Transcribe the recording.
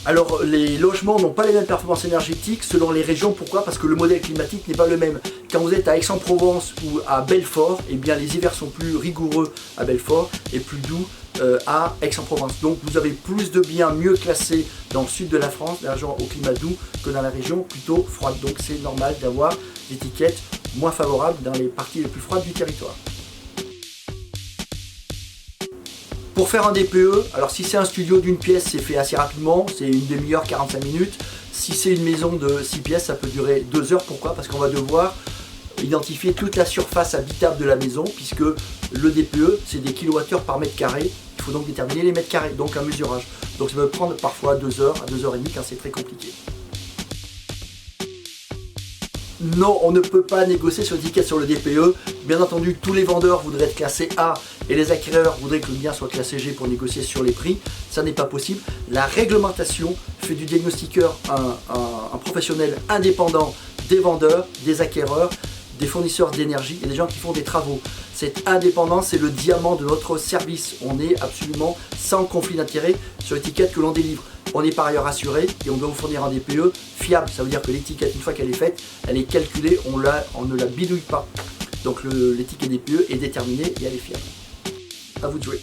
Alors les logements n'ont pas les mêmes performances énergétiques selon les régions. Pourquoi? Parce que le modèle climatique n'est pas le même. Quand vous êtes à Aix-en-Provence ou à Belfort, eh bien les hivers sont plus rigoureux à Belfort et plus doux à Aix-en-Provence. Donc vous avez plus de biens mieux classés dans le sud de la France, la région au climat doux, que dans la région plutôt froide. Donc c'est normal d'avoir des étiquettes moins favorables dans les parties les plus froides du territoire. Pour faire un DPE, alors si c'est un studio d'une pièce, c'est fait assez rapidement, c'est une demi-heure, 45 minutes. Si c'est une maison de 6 pièces, ça peut durer 2 heures. Pourquoi? Parce qu'on va devoir identifier toute la surface habitable de la maison, puisque le DPE, c'est des kilowattheures par mètre carré. Il faut donc déterminer les mètres carrés, donc un mesurage. Donc ça peut prendre parfois 2 heures à 2 heures et demie quand c'est très compliqué. Non, on ne peut pas négocier sur l'étiquette sur le DPE. Bien entendu, tous les vendeurs voudraient être classés A et les acquéreurs voudraient que le bien soit classé G pour négocier sur les prix. Ça n'est pas possible. La réglementation fait du diagnostiqueur un professionnel indépendant des vendeurs, des acquéreurs, des fournisseurs d'énergie et des gens qui font des travaux. Cette indépendance, c'est le diamant de notre service. On est absolument sans conflit d'intérêt sur l'étiquette que l'on délivre. On est par ailleurs assuré et on doit vous fournir un DPE fiable. Ça veut dire que l'étiquette, une fois qu'elle est faite, elle est calculée, on ne la bidouille pas. Donc l'étiquette DPE est déterminée et elle est fiable. À vous de jouer.